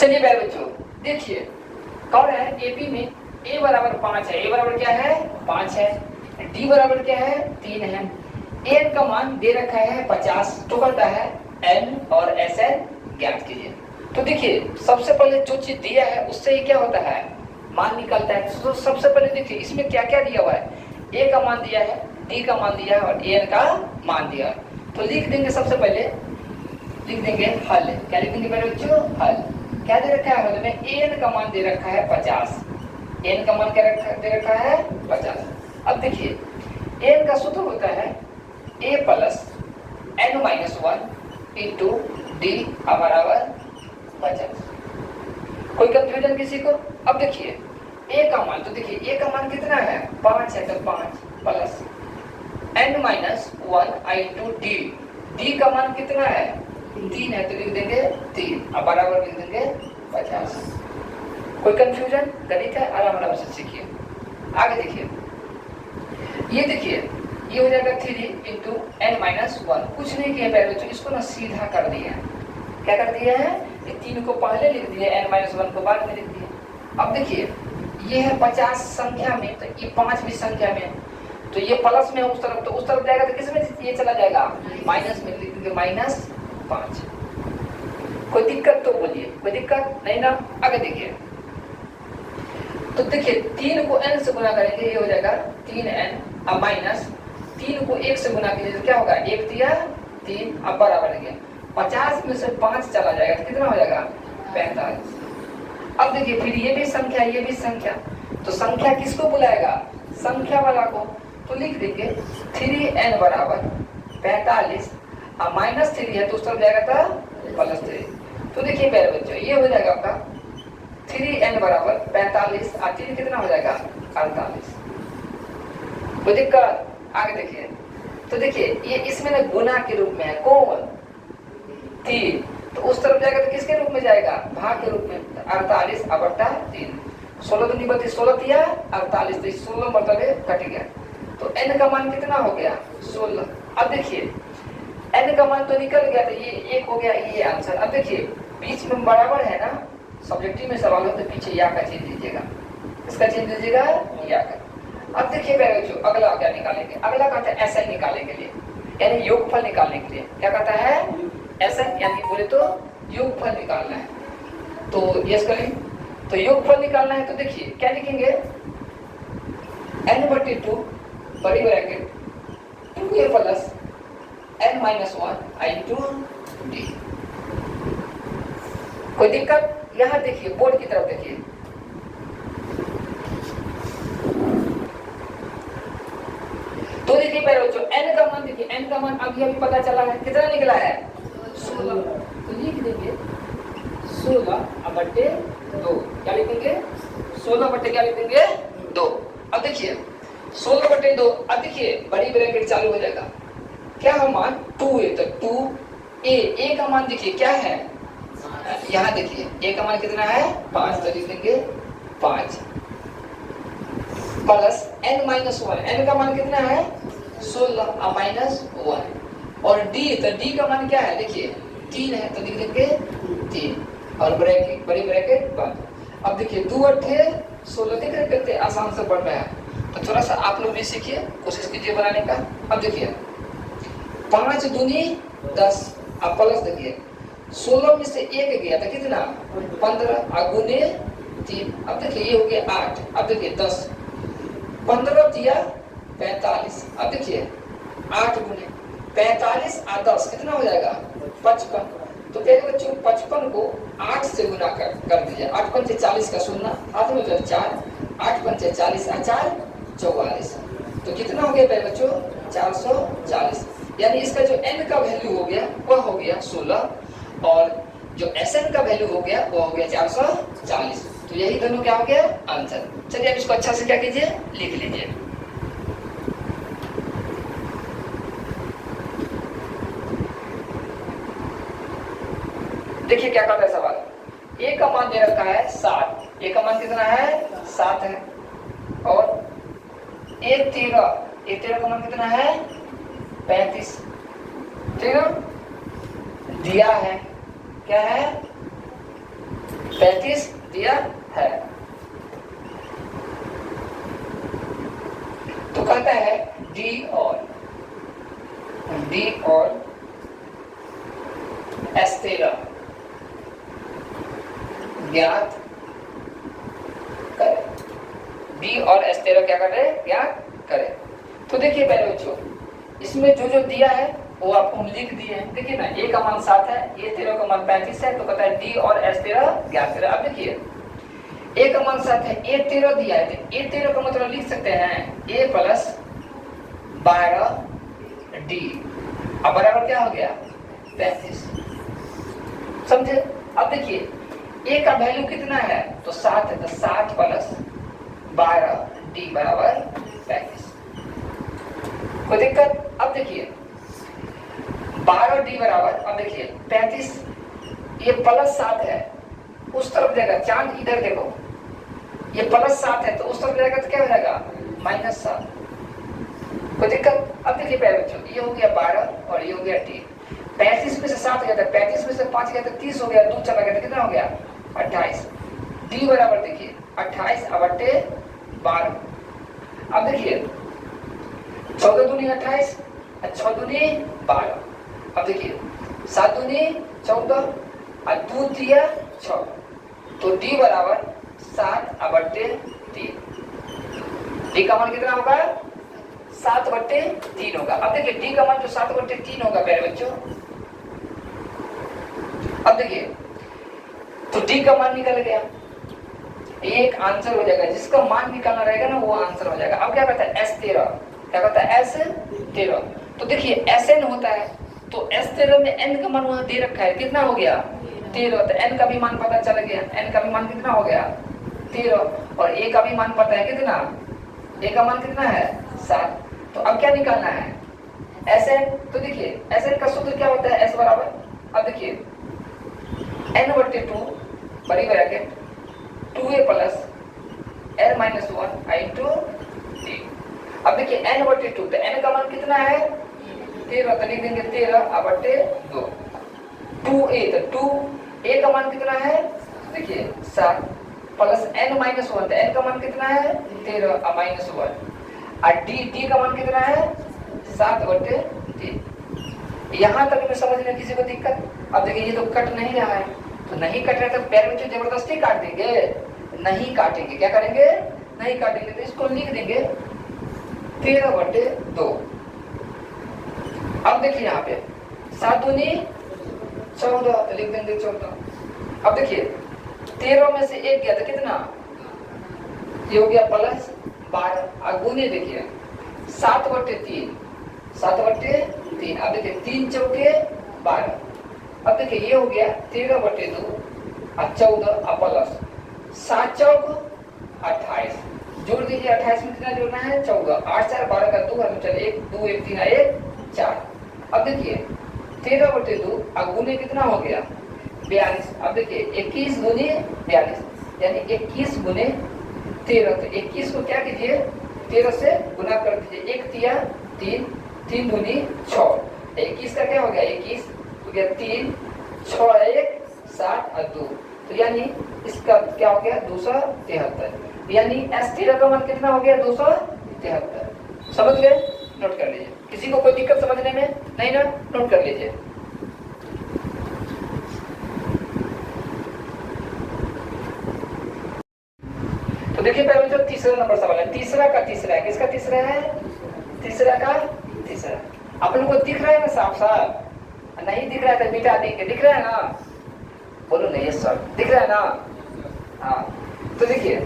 चलिए प्यारे बच्चों देखिए कौन है एपी में ए बराबर 5 है, ए बराबर क्या है 5 है, डी बराबर क्या है 3 है, एन का मान दे रखा है 50, तो कहता है एन और एस एन ज्ञात कीजिए। तो देखिए सबसे पहले जो चीज दिया है उससे ही क्या होता है मान निकलता है। तो सबसे पहले देखिए इसमें क्या क्या दिया हुआ है, ए का मान दिया है, डी का मान दिया है और एन का मान दिया है। तो लिख देंगे सबसे पहले लिख देंगे हल। क्या लिख देंगे पहले बच्चों हल। क्या दे रखा है हल में एन का मान दे रखा है 50, एन का मान क्या दे रखा है 50। अब देखिए एन का सूत्र होता है A plus N minus 1 into D बराबर 50। कोई कंफ्यूजन किसी को? अब देखिए ए का मान, तो देखिए ए का मान कितना है 5 है, तो 5 प्लस एन माइनस 1 आई इंटू डी, डी का मान कितना है 3 है, तो लिख देंगे 3 अब बराबर लिख देंगे 50। कोई कंफ्यूजन? गणित है, आराम आराम से सीखिए। आगे देखिए ये देखिए ये हो जाएगा 3 इंटू एन माइनस 1। कुछ नहीं किया पहले बच्चों, इसको ना सीधा कर दिया है। क्या कर दिया है, ये 3 को पहले लिख दिया, एन माइनस 1 को बाद में लिख दिया। अब देखिए ये है 50 संख्या में, तो ये 5 भी संख्या में, तो ये प्लस में उस तरफ, तो उस तरफ जाएगा तो किस में ये चला जाएगा माइनस में, लिख देंगे माइनस 5। कोई दिक्कत तो बोलिए, कोई दिक्कत नहीं ना? आगे देखिए तो देखिए 3 को n से गुना करेंगे, ये हो जाएगा 3n अब माइनस 3 को 1 से गुना कीजिए तो क्या होगा 1 दिया 3 अब बराबर है 50 में से 5 चला जाएगा तो कितना हो जाएगा 45। अब देखिए फिर ये भी संख्या ये भी संख्या, तो संख्या किसको बुलाएगा संख्या वाला को, तो लिख देंगे 3n बराबर 45 अब माइनस 3 है तो उस तरफ जाएगा था प्लस 3। तो देखिए मेरे बच्चों ये हो जाएगा आपका 3n बराबर 45 और 3 कितना हो जाएगा 48। कोई दिक्कत? आगे देखिए तो देखिए ये इसमें ना गुना के रूप में है, कौन 3, तो उस तरफ जाएगा तो किसके रूप में जाएगा भाग के रूप में, 48 बटा 3, 16 दूनी 32, 16 दिया 48, तो 16 मतलब कट गया, तो n का मान कितना हो गया 16। अब देखिए n का मान तो निकल गया, तो ये 1 हो गया, ये आंसर। अब देखिए बीच में बराबर है ना, सब्जेक्टिव में सवाल हो तो पीछे या का चीज दीजिएगा, इसका चीज दीजिएगा या का। अब देखिए बच्चों अगला क्या निकालेंगे, अगला कहता है एसएन निकालने के लिए, यानी योगफल निकालने के लिए। क्या कहता है एसएन, यानी बोले तो योगफल निकालना है। तो यस करें, तो योगफल निकालना है तो देखिए क्या लिखेंगे n/2 बड़ी bracket 2a plus n minus 1 into D. कोई दिक्कत? यहां देखिए बोर्ड की तरफ देखिए, तो देखिए पहले बच्चों n का मान देखिए, n का मान अभी पता चला है कितना निकला है 16, तो लिख देंगे 16/2। क्या लिखेंगे 16 क्या लिखेंगे 2। अब देखिए 16/2, अब देखिए बड़ी ब्रैकेट चालू हो जाएगा, क्या है मान 2a, तो 2a का मान देखिए क्या है, यहाँ देखिए a का मान कितना है 5, तो लिख देंगे 5 प्लस n माइनस 1, n का मान कितना है 16 माइनस 1, और d, तो d का मान क्या है देखिए 3 है, तो लिख देंगे 3 और ब्रैकेट बड़ी ब्रैकेट बंद। अब देखिए 2 8 16, देख रहे कितने आसान से बढ़ रहा है, तो थोड़ा सा आप लोग भी सीखिए, कोशिश कीजिए बनाने का। अब देखिए 5 दूनी 10, अब प्लस देखिए 16 में से 1 गया था कितना 15 गुने 3, अब देखिए ये हो गया 8, अब देखिए 10 15 दिया 45, अब देखिए 8 गुने 45 और 10 कितना हो जाएगा 55। तो देखिए बच्चों 55 को 8 से गुना कर दीजिए, 8 पंचे 40 का शून्य हाथ में 4, 8 पंचे 40 और 4 44, तो कितना हो गया पहले बच्चों 440। यानी इसका जो n का वैल्यू हो गया वह हो गया 16 और जो Sn का वैल्यू हो गया वो हो गया 440। तो यही दोनों क्या हो गया आंसर। चलिए अब इसको अच्छा से क्या कीजिए लिख लीजिए। देखिए क्या करता है सवाल, a का मान दे रखा है 7, a का मान कितना है 7 है, और a13 का मान कितना है 35, ठीक है दिया है, क्या है 35 दिया है। तो कहता है डी और S13 ज्ञात करें। डी और S13 क्या कर रहे हैं? ज्ञात करें। तो देखिए पहले बच्चों, इसमें जो जो दिया है वो आपको हम लिख दिए हैं। देखिए ना, ए का मान 7 है, A13 का मान 35 है, तो कहता है डी और S13 ज्ञात करें। अब देखिए ए का मान 7 है, A13 दिया है, तो A13 का मतलब लिख सकते हैं A प्लस 12 डी। अब बराबर क्या हो गया? 35। समझे? अब देखिए ए का वैल्यू कितना है? तो 7 है, तो 7 प्लस 12 डी बराबर 35। कोई दिक्कत? अब देखिए 12 डी बराबर, अब देखिए 35, ये प्लस 7 है, उस तरफ जाएगा, चांद इधर देखो, ये प्लस 7 है तो उस तरफ जाएगा तो क्या हो जाएगा? -7। कोई दिक्कत? अब देखिए पहले बच्चों, ये हो गया 12 और ये हो गया डी। 35 में से 7 गया था, 35 में से 5 गया था, 30 हो गया, 2 चला गया था, कितना हो गया? 28। डी बराबर देखिए 28 बटे 12। अब देखिए 14 दूनी 28, 6 दूनी 12। अब देखिए 7 दूनी 14 और 2 दिया 6, तो डी बराबर 7 बटे 3। डी का मान कितना होगा? 7 बटे 3 होगा। अब देखिए डी का मान जो 7 बटे 3 होगा प्यारे बच्चों, अब देखिए तो डी का मान निकल गया, एक आंसर हो जाएगा, जिसका मान निकालना रहेगा ना वो आंसर हो जाएगा। अब क्या कहता है? S13, क्या कहता है? S13। तो देखिए Sn होता है, तो S13 में n का मान वहां दे रखा है, कितना हो गया? 13। तो n का भी मान पता चल गया, n का भी मान कितना हो गया? 13। और a का भी मान पता है, कितना? a का मान कितना है? 7। तो अब क्या निकालना है? Sn। तो देखिए Sn का सूत्र क्या होता है? S बराबर, अब देखिए n बटे 2 बड़ी bracket 2a plus n minus 1 into D. अब देखिए n बटे 2, तो n का मान कितना है? 13, तो लिख देंगे 13 बटे 2। 2a, तो 2a का मान कितना है? देखिए 7 प्लस n माइनस 1, तो n का मान कितना है? 13 माइनस 1। और डी का मान कितना है? 7 बटे 3। यहाँ तक में समझने किसी को दिक्कत? अब देखिए ये तो कट नहीं रहा है, तो नहीं कट रहा है तो पैर में जबरदस्ती काट देंगे? नहीं काटेंगे। क्या करेंगे? नहीं काटेंगे। तो इसको लिख देंगे 13 बटे 2। अब देखिए यहाँ पे 7 दूनी 14, तो लिख देंगे 14। अब देखिए 13 में से 1 गया तो कितना? ये हो गया प्लस 12। और गुने देखिए 7 बटे 3, 7 बटे 3। अब देखिए 3 चौके 12। अब देखिए ये हो गया 13 बटे 2 और 14 प्लस 7 चौक 28। जोड़ दीजिए, 28 में कितना जोड़ना है? 14। 8 4 12 का 2 है, चलिए 1 2 1 3 1 4। अब देखिए 13 बटे 2 और गुने कितना हो गया? 42। अब देखिए 21 गुने 42, यानी 21 गुने 13। तो 21 को क्या कीजिए? 13 से गुना कर दीजिए। 1 तिया 3, 3 दूनी 6। 21 का क्या हो गया? 21 तो गया 3 6 1 7 और 2, तो यानी इसका क्या हो गया? 273। यानी S13 का मान कितना हो गया? 273। समझ गए? नोट कर लीजिए। किसी को कोई दिक्कत समझने में? नहीं ना? नोट कर लीजिए। तो देखिए पहले जो तीसरा नंबर सवाल है, तीसरा का तीसरा है। किसका तीसरा है? तीसरा का तीसरा। आप लोगों को दिख रहा है ना साफ साफ? नहीं दिख रहा है तो मिटा देंगे। दिख रहा है ना? बोलो नहीं, ये सर दिख रहा है ना? हाँ। तो देखिए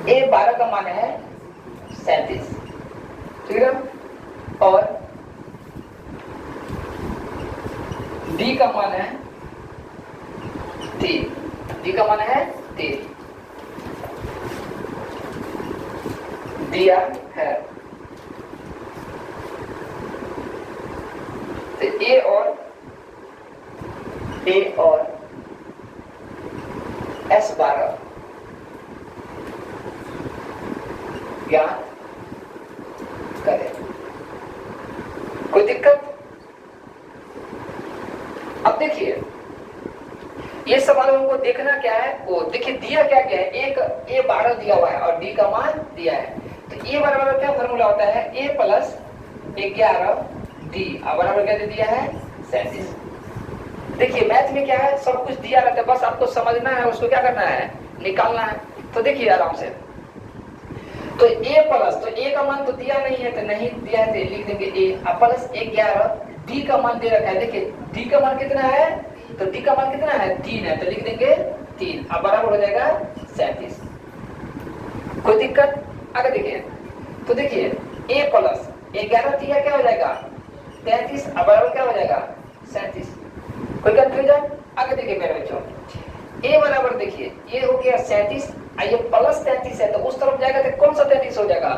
A12 का मान है 37, ठीक है, और D का मान है 3। D का मान है 3 दिया है। तो A और S12 ज्ञात करें। कोई दिक्कत? अब देखिए ये सवाल हमको देखना क्या है, वो देखिए दिया क्या क्या है, एक ए 12 दिया हुआ है और डी का मान दिया है। तो ए बराबर क्या फॉर्मूला होता है, ए प्लस 11 डी बराबर क्या दे दिया है 37। देखिए मैथ में क्या है, सब कुछ दिया रहता है, बस आपको समझना है, उसको क्या करना है, निकालना है। तो देखिए आराम से, तो a प्लस, तो a का मान तो दिया नहीं है, तो नहीं दिया है तो लिख देंगे a प्लस 11 d का मान दे रखा है। देखिए d का मान कितना है, तो d का मान कितना है 3 है, तो लिख देंगे 3 अब बराबर हो जाएगा 37। कोई दिक्कत? आगे देखिए, तो देखिए a प्लस 11 दिया क्या हो जाएगा 33 अब बराबर क्या हो जाएगा 37। कोई कंफ्यूजन? आगे देखिए मेरे बच्चों, a बराबर देखिए ये हो गया 37, ये प्लस 33 है तो उस तरफ जाएगा तो कौन सा 33 हो जाएगा,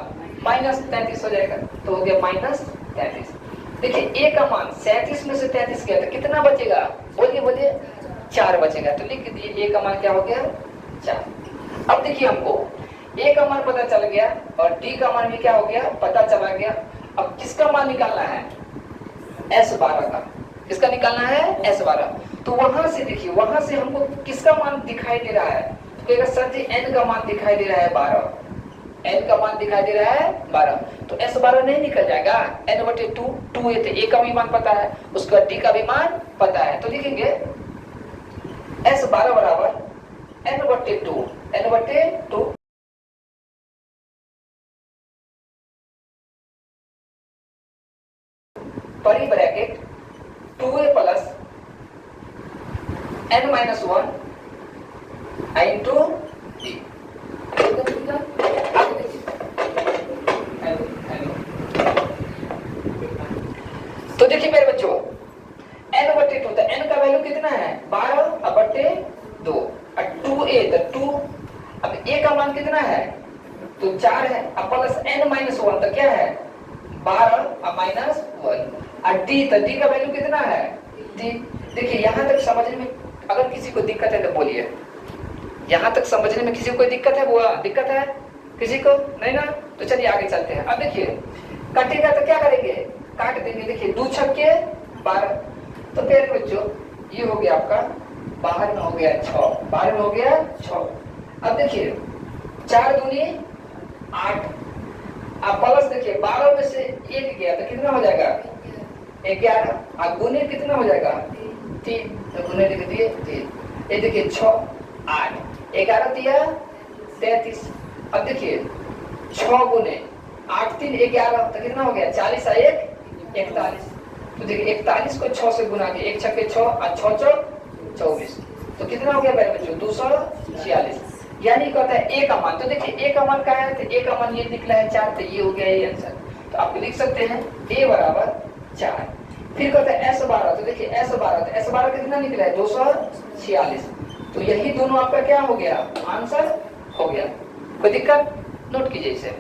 माइनस 33 हो जाएगा, तो हो गया माइनस 33। देखिए a का मान 37 में से 33 गया तो कितना बचेगा, बोलिए बोलिए 4 बचेगा, तो लिख दिए a का मान क्या हो गया 4। अब देखिए हमको a का मान पता चल गया और d का मान भी क्या हो गया पता चला गया। अब किसका मान निकालना है, S12 का, किसका निकालना है S12। तो वहां से देखिए, वहां से हमको किसका मान दिखाई दे रहा है, तो कहेगा सर जी n का मान दिखाई दे रहा है 12, n का मान दिखाई दे रहा है 12, तो S12 नहीं निकल जाएगा, n/2 2 है तो a का भी मान पता है, उसका d का भी मान पता है, तो लिखेंगे S12 बराबर n/2 n/2 परी bracket 2a plus n-1 into d। तो देखिए मेरे बच्चों n/2, तो n का वैल्यू कितना है 12/2 और 2a तो 2, अब a का मान कितना है तो 4 है, अब प्लस n-1 तो क्या है 12 और -1 और d, तो d का वैल्यू कितना है 3। देखिए यहां तक समझने में अगर किसी को दिक्कत है तो बोलिए, यहां तक समझने में किसी को कोई दिक्कत है, वो दिक्कत है किसी को नहीं ना, तो चलिए आगे चलते हैं। अब देखिए कटेगा तो क्या करेंगे, काट देंगे। देखिए 2 छक्के 12, तो फिर बच्चों ये हो गया आपका 12 में हो गया 6, 12 में हो गया 6। अब देखिए 4 दूनी 8, अब प्लस देखिए 12 में से 1 गया तो कितना हो जाएगा 11, अब गुने कितना हो जाएगा 3, तो गुने लिख दिए 3। ये देखिए 6 8 11 दिया 33। अब देखिए 6 गुने 8 3 11 तो कितना हो गया 40 और 1 41। तो देखिए 41 को 6 से गुना किया, 1 छक्के 6 और 6 चौक 24, तो कितना हो गया मेरे बच्चों 246। यानी कहता है ए का मान, तो देखिए ए का मान क्या है, तो ए का मान ये निकला है 4, तो ये हो गया ये आंसर। तो आप लिख सकते हैं ए बराबर 4। फिर कहते हैं S12, तो देखिए S12, तो S12 कितना निकला है 246, तो यही दोनों आपका क्या हो गया आंसर हो गया। कोई दिक्कत? नोट कीजिए इसे।